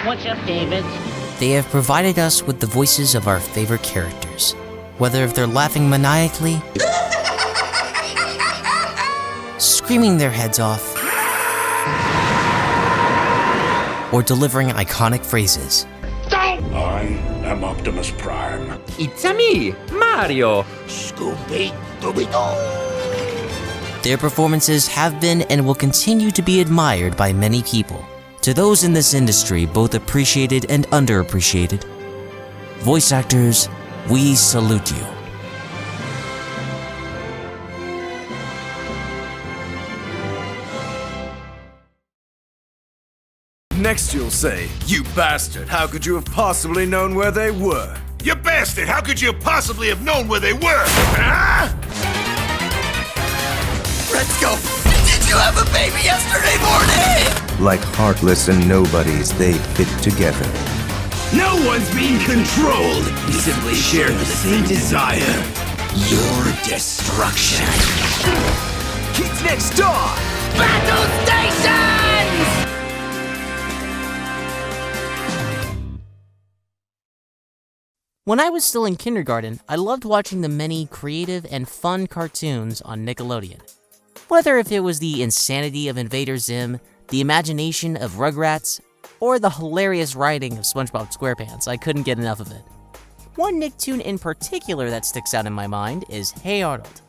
What's up, David? They have provided us with the voices of our favorite characters, whether if they're laughing maniacally, screaming their heads off, or delivering iconic phrases. I am Optimus Prime. It's a me, Mario. Scooby-Dooby-Doo. Their performances have been and will continue to be admired by many people. To those in this industry, both appreciated and underappreciated, voice actors, we salute you. Next you'll say, "You bastard, how could you have possibly known where they were?" You bastard! How could you possibly have known where they were? Huh? Let's go! Did you have a baby yesterday morning? Like heartless and nobodies, they fit together. No one's being controlled! We simply share the same desire. Your destruction. Kids next door! Battle stations! When I was still in kindergarten, I loved watching the many creative and fun cartoons on Nickelodeon. Whether if it was the insanity of Invader Zim, the imagination of Rugrats, or the hilarious writing of SpongeBob SquarePants, I couldn't get enough of it. One Nicktoon in particular that sticks out in my mind is Hey Arnold,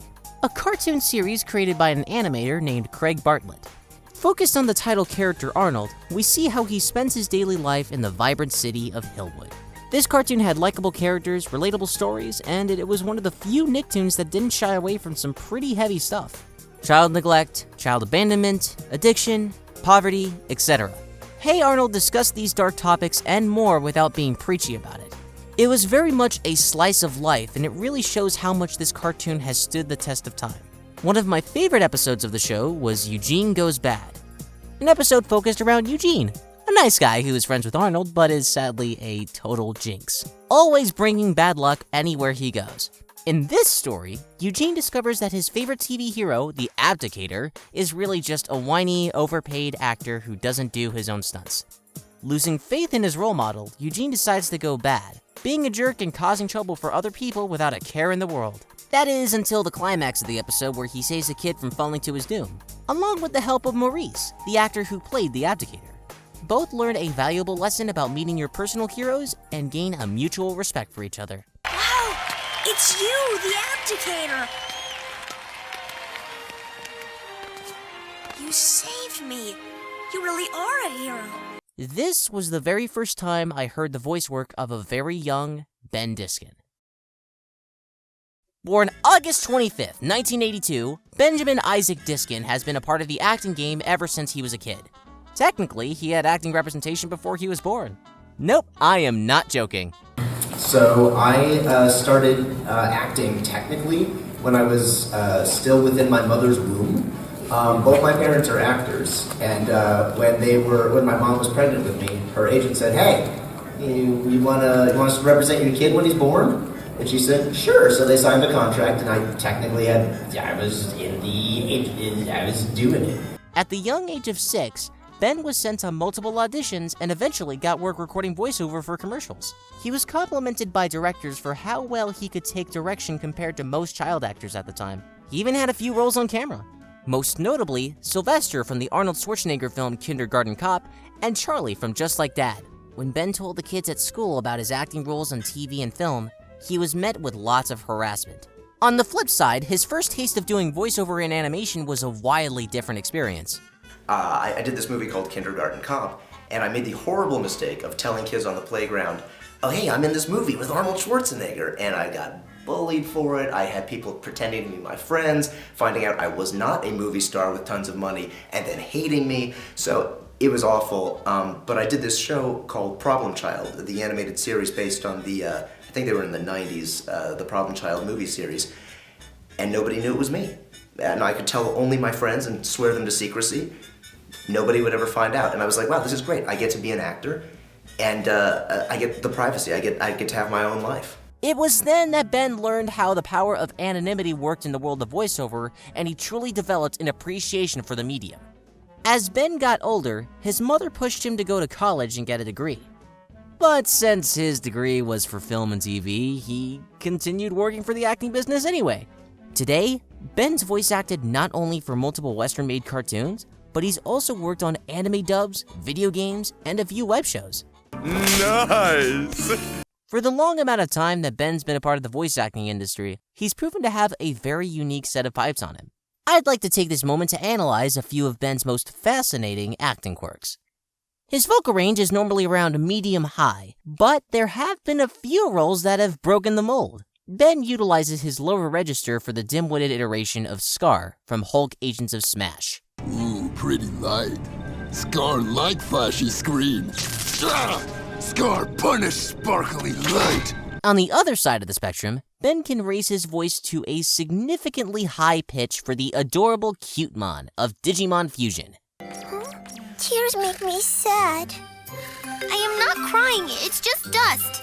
a cartoon series created by an animator named Craig Bartlett. Focused on the title character Arnold, we see how he spends his daily life in the vibrant city of Hillwood. This cartoon had likable characters, relatable stories, and it was one of the few Nicktoons that didn't shy away from some pretty heavy stuff. Child neglect, child abandonment, addiction, poverty, etc. Hey Arnold discussed these dark topics and more without being preachy about it. It was very much a slice of life, and it really shows how much this cartoon has stood the test of time. One of my favorite episodes of the show was Eugene Goes Bad, an episode focused around Eugene, a nice guy who is friends with Arnold but is sadly a total jinx, always bringing bad luck anywhere he goes. In this story, Eugene discovers that his favorite TV hero, the Abdicator, is really just a whiny, overpaid actor who doesn't do his own stunts. Losing faith in his role model, Eugene decides to go bad, being a jerk and causing trouble for other people without a care in the world. That is until the climax of the episode where he saves a kid from falling to his doom, along with the help of Maurice, the actor who played the Abdicator. Both learn a valuable lesson about meeting your personal heroes and gain a mutual respect for each other. Wow! It's you, the Abdicator! You saved me! You really are a hero! This was the very first time I heard the voice work of a very young Ben Diskin. Born August 25th, 1982, Benjamin Isaac Diskin has been a part of the acting game ever since he was a kid. Technically, he had acting representation before he was born. Nope, I am not joking. So I started acting technically when I was still within my mother's womb. Both my parents are actors, and when my mom was pregnant with me, her agent said, "Hey, you want us to represent your kid when he's born?" And she said, "Sure." So they signed the contract, and I technically I was doing it. At the young age of 6, Ben was sent on multiple auditions and eventually got work recording voiceover for commercials. He was complimented by directors for how well he could take direction compared to most child actors at the time. He even had a few roles on camera. Most notably, Sylvester from the Arnold Schwarzenegger film Kindergarten Cop, and Charlie from Just Like Dad. When Ben told the kids at school about his acting roles on TV and film, he was met with lots of harassment. On the flip side, his first taste of doing voiceover in animation was a wildly different experience. I did this movie called Kindergarten Cop, and I made the horrible mistake of telling kids on the playground, "Oh hey, I'm in this movie with Arnold Schwarzenegger," and I got bullied for it. I had people pretending to be my friends, finding out I was not a movie star with tons of money, and then hating me. So it was awful, but I did this show called Problem Child, the animated series based on the, I think they were in the 90s, the Problem Child movie series, and nobody knew it was me. And I could tell only my friends and swear them to secrecy. Nobody would ever find out, and I was like, wow, this is great. I get to be an actor, and I get the privacy. I get to have my own life. It was then that Ben learned how the power of anonymity worked in the world of voiceover, and he truly developed an appreciation for the medium. As Ben got older, his mother pushed him to go to college and get a degree. But since his degree was for film and TV, he continued working for the acting business anyway. Today, Ben's voice acted not only for multiple Western-made cartoons, but he's also worked on anime dubs, video games, and a few web shows. Nice! For the long amount of time that Ben's been a part of the voice acting industry, he's proven to have a very unique set of pipes on him. I'd like to take this moment to analyze a few of Ben's most fascinating acting quirks. His vocal range is normally around medium-high, but there have been a few roles that have broken the mold. Ben utilizes his lower register for the dim-witted iteration of Scar from Hulk Agents of Smash. Ooh, pretty light. Scar like flashy screens. Ah! Scar punish sparkly light. On the other side of the spectrum, Ben can raise his voice to a significantly high pitch for the adorable Cutemon of Digimon Fusion. Tears make me sad. I am not crying, it's just dust.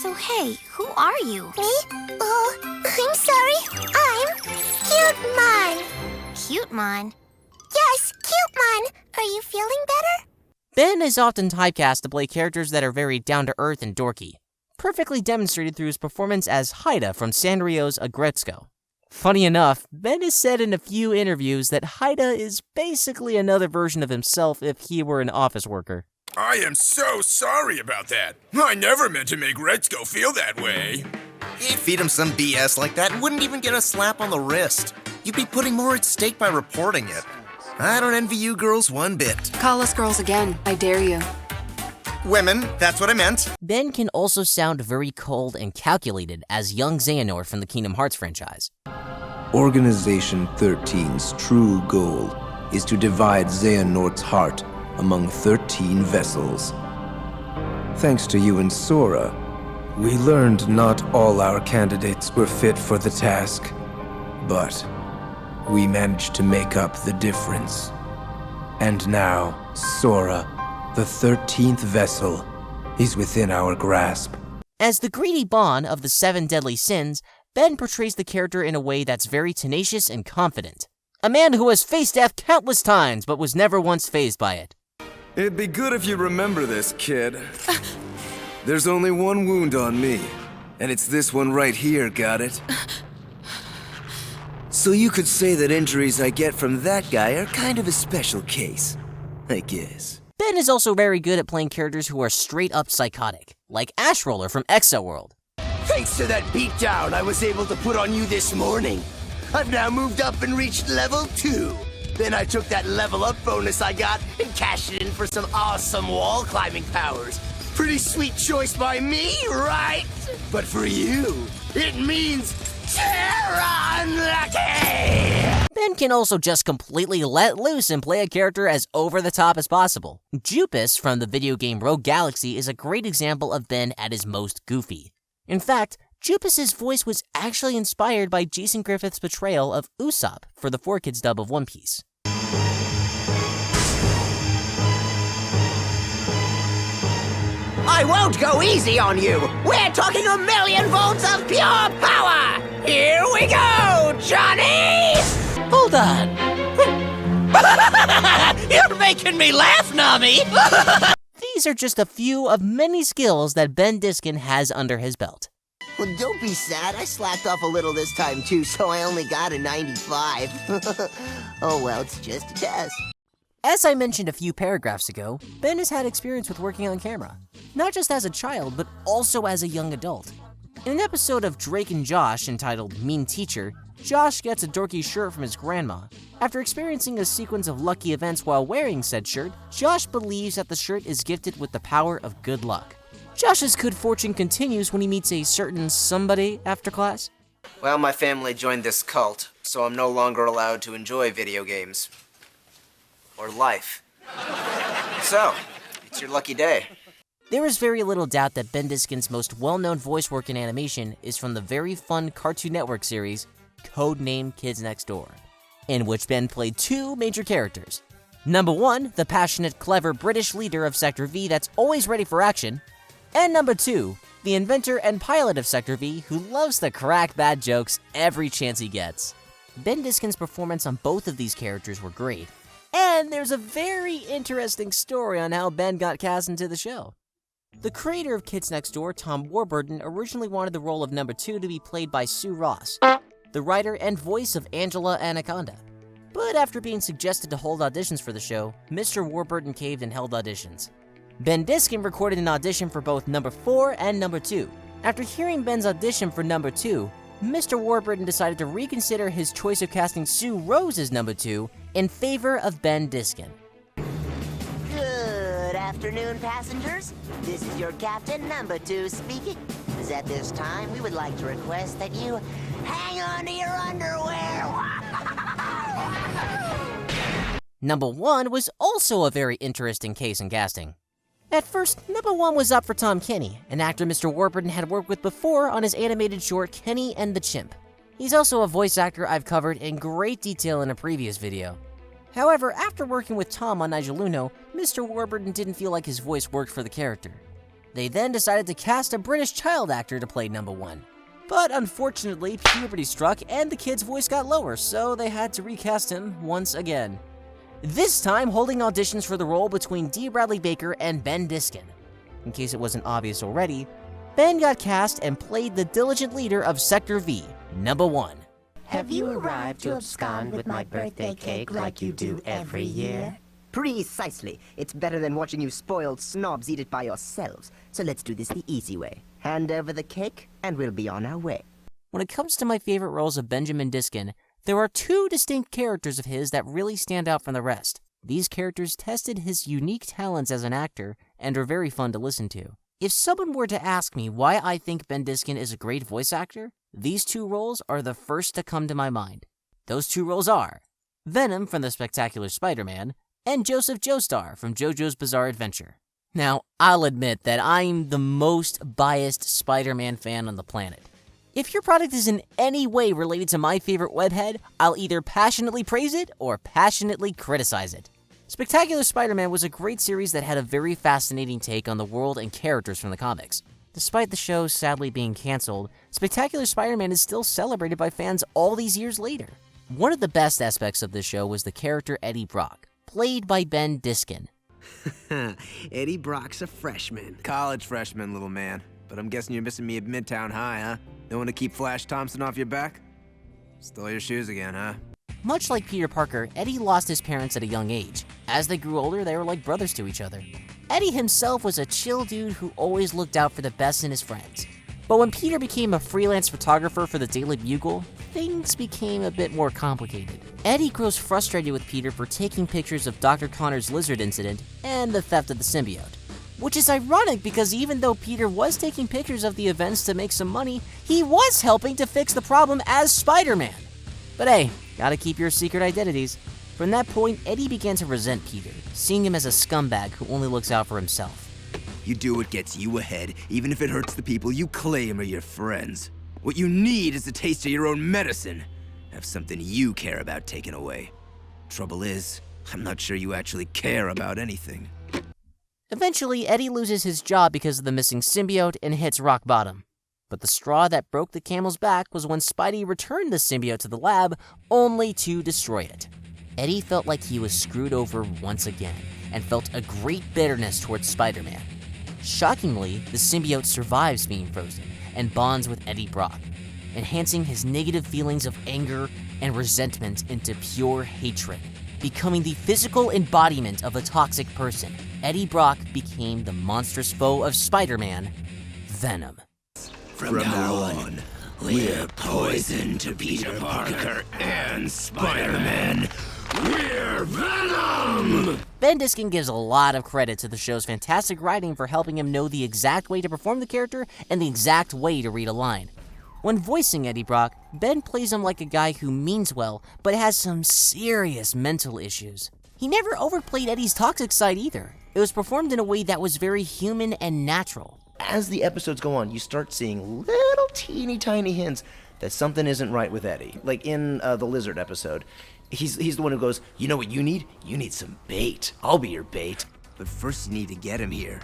So hey, who are you? Me? Oh, I'm sorry. I'm Cutemon. Cutemon? Yes, Cutemon. Are you feeling better? Ben is often typecast to play characters that are very down-to-earth and dorky, perfectly demonstrated through his performance as Haida from Sanrio's Agretzko. Funny enough, Ben has said in a few interviews that Haida is basically another version of himself if he were an office worker. I am so sorry about that. I never meant to make Retzko feel that way. You feed him some BS like that, wouldn't even get a slap on the wrist. You'd be putting more at stake by reporting it. I don't envy you girls one bit. Call us girls again, I dare you. Women, that's what I meant. Ben can also sound very cold and calculated as young Xehanort from the Kingdom Hearts franchise. Organization 13's true goal is to divide Xehanort's heart among 13 vessels. Thanks to you and Sora, we learned not all our candidates were fit for the task, but we managed to make up the difference. And now, Sora, the 13th vessel, is within our grasp. As the greedy Bon of the 7 Deadly Sins, Ben portrays the character in a way that's very tenacious and confident. A man who has faced death countless times but was never once fazed by it. It'd be good if you remember this, kid. There's only one wound on me, and it's this one right here, got it? So you could say that injuries I get from that guy are kind of a special case, I guess. Ben is also very good at playing characters who are straight up psychotic, like Ash Roller from Exoworld. Thanks to that beatdown I was able to put on you this morning. I've now moved up and reached level 2. Then I took that level up bonus I got and cashed it in for some awesome wall climbing powers. Pretty sweet choice by me, right? But for you, it means Terra Unlucky! Ben can also just completely let loose and play a character as over the top as possible. Jupus from the video game Rogue Galaxy is a great example of Ben at his most goofy. In fact, Jupus's voice was actually inspired by Jason Griffith's portrayal of Usopp for the 4Kids dub of One Piece. I won't go easy on you! We're talking 1,000,000 volts of pure power! Here we go, Johnny! Hold on. You're making me laugh, Nami! These are just a few of many skills that Ben Diskin has under his belt. Well, don't be sad. I slacked off a little this time, too, so I only got a 95. Oh, well, it's just a test. As I mentioned a few paragraphs ago, Ben has had experience with working on camera, not just as a child, but also as a young adult. In an episode of Drake and Josh entitled Mean Teacher, Josh gets a dorky shirt from his grandma. After experiencing a sequence of lucky events while wearing said shirt, Josh believes that the shirt is gifted with the power of good luck. Josh's good fortune continues when he meets a certain somebody after class. Well, my family joined this cult, so I'm no longer allowed to enjoy video games. Or life. So, it's your lucky day. There is very little doubt that Ben Diskin's most well-known voice work in animation is from the very fun Cartoon Network series, Codename Kids Next Door, in which Ben played 2 major characters. Numbuh One, the passionate, clever British leader of Sector V that's always ready for action, and Numbuh Two, the inventor and pilot of Sector V who loves to crack bad jokes every chance he gets. Ben Diskin's performance on both of these characters were great, And there's a very interesting story on how Ben got cast into the show. The creator of Kids Next Door, Tom Warburton, originally wanted the role of Number 2 to be played by Sue Ross, the writer and voice of Angela Anaconda. But after being suggested to hold auditions for the show, Mr. Warburton caved and held auditions. Ben Diskin recorded an audition for both Number 4 and Number 2. After hearing Ben's audition for Number 2, Mr. Warburton decided to reconsider his choice of casting Sue Rose as Number 2 in favor of Ben Diskin. Good afternoon, passengers. This is your captain, Number 2, speaking. As at this time, we would like to request that you hang on to your underwear. Number 1 was also a very interesting case in casting. At first, Number 1 was up for Tom Kenny, an actor Mr. Warburton had worked with before on his animated short Kenny and the Chimp. He's also a voice actor I've covered in great detail in a previous video. However, after working with Tom on Nigel Luno, Mr. Warburton didn't feel like his voice worked for the character. They then decided to cast a British child actor to play Number 1. But unfortunately, puberty struck and the kid's voice got lower, so they had to recast him once again. This time holding auditions for the role between D. Bradley Baker and Ben Diskin. In case it wasn't obvious already, Ben got cast and played the diligent leader of Sector V, Number 1. Have you arrived to abscond with my birthday cake like you do every year? Precisely. It's better than watching you spoiled snobs eat it by yourselves. So let's do this the easy way. Hand over the cake, and we'll be on our way. When it comes to my favorite roles of Benjamin Diskin, there are two distinct characters of his that really stand out from the rest. These characters tested his unique talents as an actor and are very fun to listen to. If someone were to ask me why I think Ben Diskin is a great voice actor, these two roles are the first to come to my mind. Those two roles are Venom from The Spectacular Spider-Man and Joseph Joestar from JoJo's Bizarre Adventure. Now, I'll admit that I'm the most biased Spider-Man fan on the planet. If your product is in any way related to my favorite webhead, I'll either passionately praise it or passionately criticize it. Spectacular Spider-Man was a great series that had a very fascinating take on the world and characters from the comics. Despite the show sadly being canceled, Spectacular Spider-Man is still celebrated by fans all these years later. One of the best aspects of this show was the character Eddie Brock, played by Ben Diskin. Eddie Brock's a freshman. College freshman, little man. But I'm guessing you're missing me at Midtown High, huh? No one to keep Flash Thompson off your back? Stole your shoes again, huh? Much like Peter Parker, Eddie lost his parents at a young age. As they grew older, they were like brothers to each other. Eddie himself was a chill dude who always looked out for the best in his friends. But when Peter became a freelance photographer for the Daily Bugle, things became a bit more complicated. Eddie grows frustrated with Peter for taking pictures of Dr. Connor's lizard incident and the theft of the symbiote. Which is ironic because even though Peter was taking pictures of the events to make some money, he was helping to fix the problem as Spider-Man. But hey, gotta keep your secret identities. From that point, Eddie began to resent Peter, seeing him as a scumbag who only looks out for himself. You do what gets you ahead, even if it hurts the people you claim are your friends. What you need is a taste of your own medicine. Have something you care about taken away. Trouble is, I'm not sure you actually care about anything. Eventually, Eddie loses his job because of the missing symbiote and hits rock bottom. But the straw that broke the camel's back was when Spidey returned the symbiote to the lab, only to destroy it. Eddie felt like he was screwed over once again, and felt a great bitterness towards Spider-Man. Shockingly, the symbiote survives being frozen, and bonds with Eddie Brock, enhancing his negative feelings of anger and resentment into pure hatred. Becoming the physical embodiment of a toxic person, Eddie Brock became the monstrous foe of Spider-Man, Venom. From now on, we're poison to Peter Parker and Spider-Man. We're Venom! Ben Diskin gives a lot of credit to the show's fantastic writing for helping him know the exact way to perform the character and the exact way to read a line. When voicing Eddie Brock, Ben plays him like a guy who means well, but has some serious mental issues. He never overplayed Eddie's toxic side either. It was performed in a way that was very human and natural. As the episodes go on, you start seeing little teeny tiny hints that something isn't right with Eddie. Like in the Lizard episode, he's the one who goes, you know what you need? You need some bait. I'll be your bait. But first you need to get him here.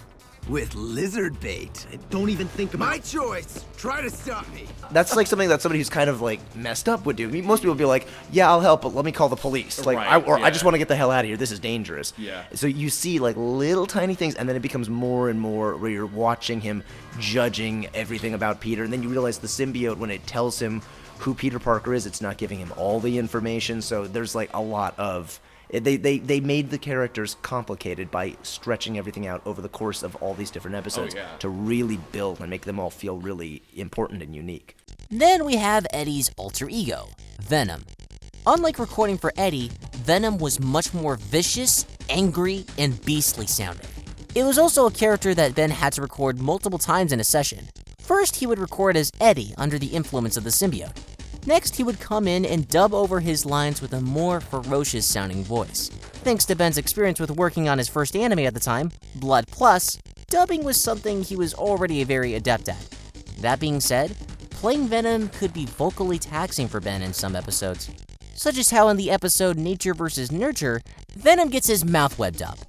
With lizard bait. Don't even think about My choice. Try to stop me. That's like something that somebody who's kind of like messed up would do. I mean, most people would be like, yeah, I'll help, but let me call the police. Like, I just want to get the hell out of here. This is dangerous. Yeah. So you see like little tiny things, and then it becomes more and more where you're watching him judging everything about Peter, and then you realize the symbiote, when it tells him who Peter Parker is, it's not giving him all the information. So there's like a lot of... They made the characters complicated by stretching everything out over the course of all these different episodes to really build and make them all feel really important and unique. Then we have Eddie's alter ego, Venom. Unlike recording for Eddie, Venom was much more vicious, angry, and beastly sounding. It was also a character that Ben had to record multiple times in a session. First, he would record as Eddie under the influence of the symbiote. Next, he would come in and dub over his lines with a more ferocious sounding voice. Thanks to Ben's experience with working on his first anime at the time, Blood Plus, dubbing was something he was already very adept at. That being said, playing Venom could be vocally taxing for Ben in some episodes, such as how in the episode Nature vs. Nurture, Venom gets his mouth webbed up.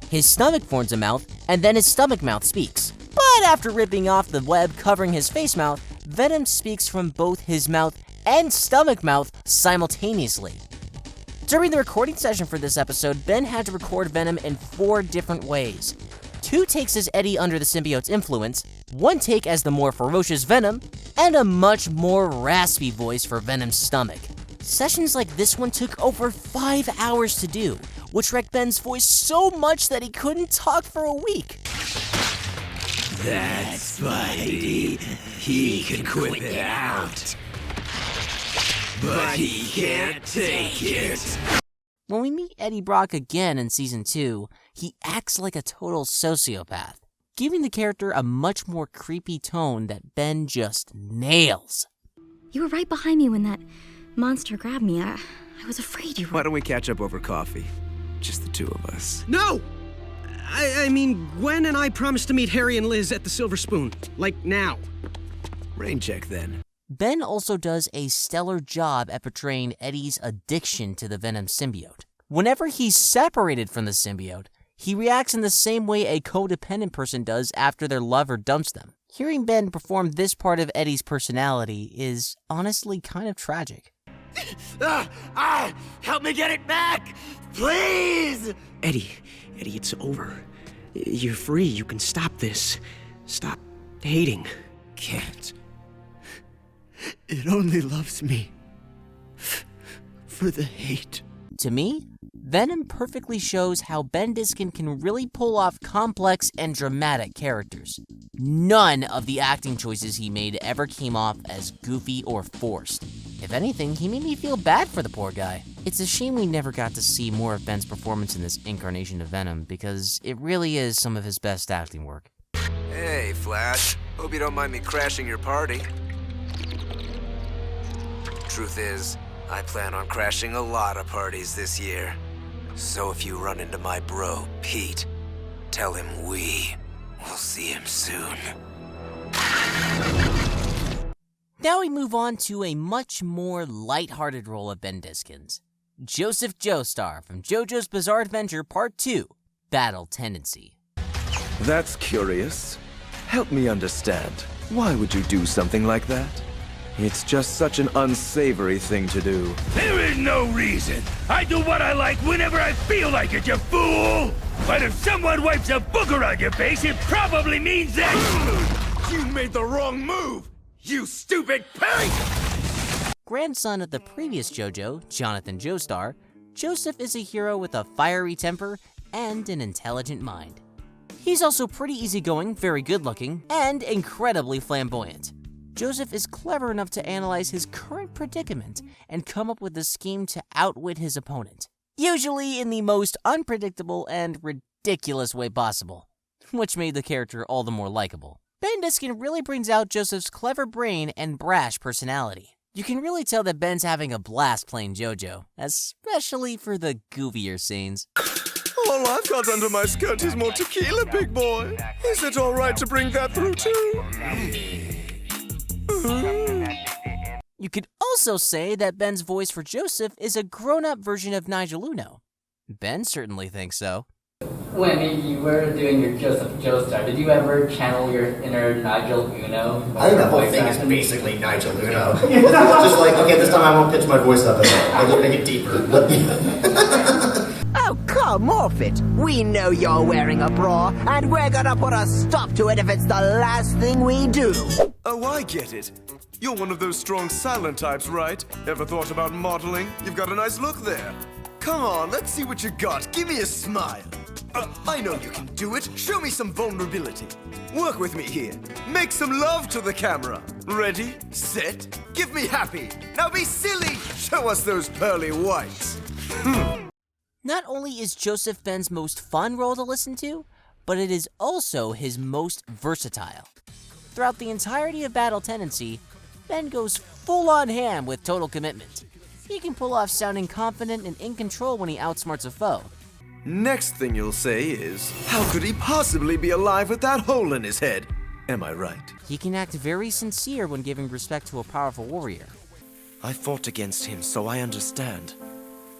His stomach forms a mouth, and then his stomach mouth speaks. But after ripping off the web covering his face mouth, Venom speaks from both his mouth and stomach mouth simultaneously. During the recording session for this episode, Ben had to record Venom in 4 different ways. 2 takes as Eddie under the symbiote's influence, 1 take as the more ferocious Venom, and a much more raspy voice for Venom's stomach. Sessions like this one took over 5 hours to do, which wrecked Ben's voice so much that he couldn't talk for a week. That's Spidey. He can whip it out. But he can't take it. When we meet Eddie Brock again in Season 2, he acts like a total sociopath, giving the character a much more creepy tone that Ben just nails. You were right behind me when that monster grabbed me. I was afraid you were. Why don't we catch up over coffee? Just the 2 of us. No! I mean, Gwen and I promised to meet Harry and Liz at the Silver Spoon. Like now. Rain check then. Ben also does a stellar job at portraying Eddie's addiction to the Venom symbiote. Whenever he's separated from the symbiote, he reacts in the same way a codependent person does after their lover dumps them. Hearing Ben perform this part of Eddie's personality is honestly kind of tragic. Help me get it back! Please! Eddie, it's over. You're free. You can stop this. Stop hating. Can't. It only loves me for the hate. To me, Venom perfectly shows how Ben Diskin can really pull off complex and dramatic characters. None of the acting choices he made ever came off as goofy or forced. If anything, he made me feel bad for the poor guy. It's a shame we never got to see more of Ben's performance in this incarnation of Venom, because it really is some of his best acting work. Hey, Flash. Hope you don't mind me crashing your party. Truth is, I plan on crashing a lot of parties this year. So if you run into my bro, Pete, tell him we'll see him soon. Now we move on to a much more lighthearted role of Ben Diskin's. Joseph Joestar from JoJo's Bizarre Adventure Part 2, Battle Tendency. That's curious. Help me understand. Why would you do something like that? It's just such an unsavory thing to do. There is no reason. I do what I like whenever I feel like it, you fool! But if someone wipes a booger on your face, it probably means that... You made the wrong move, you stupid pig! Grandson of the previous JoJo, Jonathan Joestar, Joseph is a hero with a fiery temper and an intelligent mind. He's also pretty easygoing, very good-looking, and incredibly flamboyant. Joseph is clever enough to analyze his current predicament and come up with a scheme to outwit his opponent, usually in the most unpredictable and ridiculous way possible, which made the character all the more likable. Ben Diskin really brings out Joseph's clever brain and brash personality. You can really tell that Ben's having a blast playing JoJo, especially for the goofier scenes. All I've got under my skirt is more tequila, big boy. Is it all right to bring that through too? You could also say that Ben's voice for Joseph is a grown-up version of Nigel Uno. Ben certainly thinks so. When you were doing your Joseph Joestar, did you ever channel your inner Nigel Uno? I think the whole thing is basically Nigel Uno. Just like, okay, this time I won't pitch my voice up at all. I'm gonna make it deeper. Oh, come off it! We know you're wearing a bra, and we're gonna put a stop to it if it's the last thing we do. Oh, I get it. You're one of those strong silent types, right? Ever thought about modeling? You've got a nice look there. Come on, let's see what you got. Give me a smile. I know you can do it. Show me some vulnerability. Work with me here. Make some love to the camera. Ready, set, give me happy. Now be silly. Show us those pearly whites. Not only is Joseph Ben's most fun role to listen to, but it is also his most versatile. Throughout the entirety of Battle Tendency, Ben goes full-on ham with total commitment. He can pull off sounding confident and in control when he outsmarts a foe. Next thing you'll say is, how could he possibly be alive with that hole in his head? Am I right? He can act very sincere when giving respect to a powerful warrior. I fought against him, so I understand.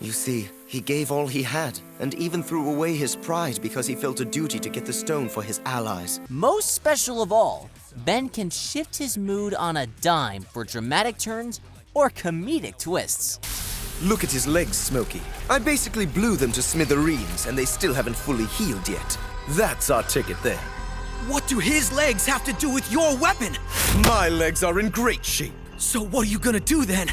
You see, he gave all he had, and even threw away his pride because he felt a duty to get the stone for his allies. Most special of all, Ben can shift his mood on a dime for dramatic turns or comedic twists. Look at his legs, Smokey. I basically blew them to smithereens, and they still haven't fully healed yet. That's our ticket there. What do his legs have to do with your weapon? My legs are in great shape. So what are you gonna do then?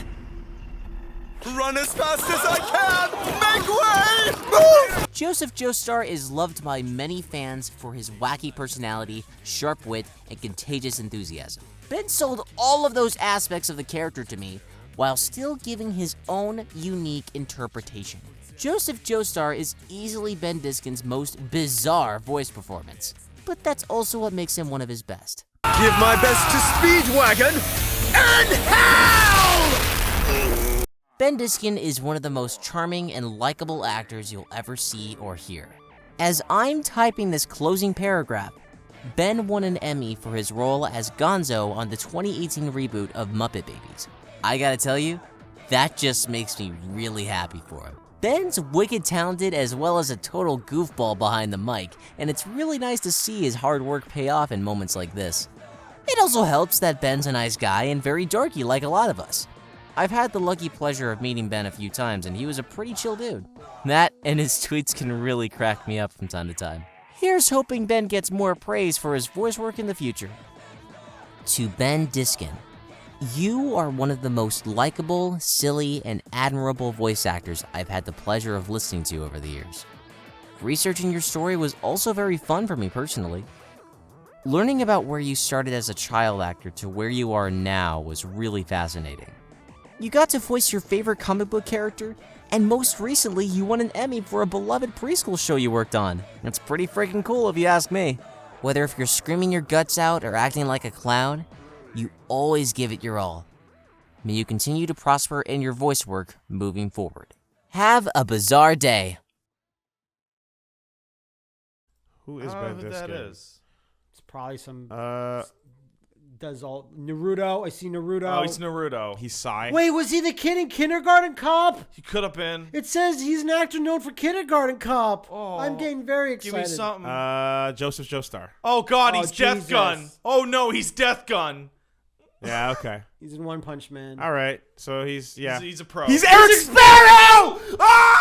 Run as fast as I can! Make way! Move! Joseph Joestar is loved by many fans for his wacky personality, sharp wit, and contagious enthusiasm. Ben sold all of those aspects of the character to me, while still giving his own unique interpretation. Joseph Joestar is easily Ben Diskin's most bizarre voice performance, but that's also what makes him one of his best. Give my best to Speedwagon and Hell! Ben Diskin is one of the most charming and likable actors you'll ever see or hear. As I'm typing this closing paragraph, Ben won an Emmy for his role as Gonzo on the 2018 reboot of Muppet Babies. I gotta tell you, that just makes me really happy for him. Ben's wicked talented as well as a total goofball behind the mic, and it's really nice to see his hard work pay off in moments like this. It also helps that Ben's a nice guy and very dorky like a lot of us. I've had the lucky pleasure of meeting Ben a few times, and he was a pretty chill dude. That and his tweets can really crack me up from time to time. Here's hoping Ben gets more praise for his voice work in the future. To Ben Diskin, you are one of the most likable, silly, and admirable voice actors I've had the pleasure of listening to over the years. Researching your story was also very fun for me personally. Learning about where you started as a child actor to where you are now was really fascinating. You got to voice your favorite comic book character, and most recently you won an Emmy for a beloved preschool show you worked on. That's pretty freaking cool if you ask me. Whether if you're screaming your guts out or acting like a clown, you always give it your all. May you continue to prosper in your voice work moving forward. Have a bizarre day. Who is Ben Diskin? That is. It's probably some... does all... Naruto. I see Naruto. Oh, he's Naruto. He's Sai. Wait, was he the kid in Kindergarten Cop? He could have been. It says he's an actor known for Kindergarten Cop. Oh, I'm getting very excited. Give me something. Joseph Joestar. Oh, God, he's Death Gun. Oh, no, he's Death Gun. Yeah, okay. He's in One Punch Man. All right. So he's a pro. He's Eric Sparrow! Ah!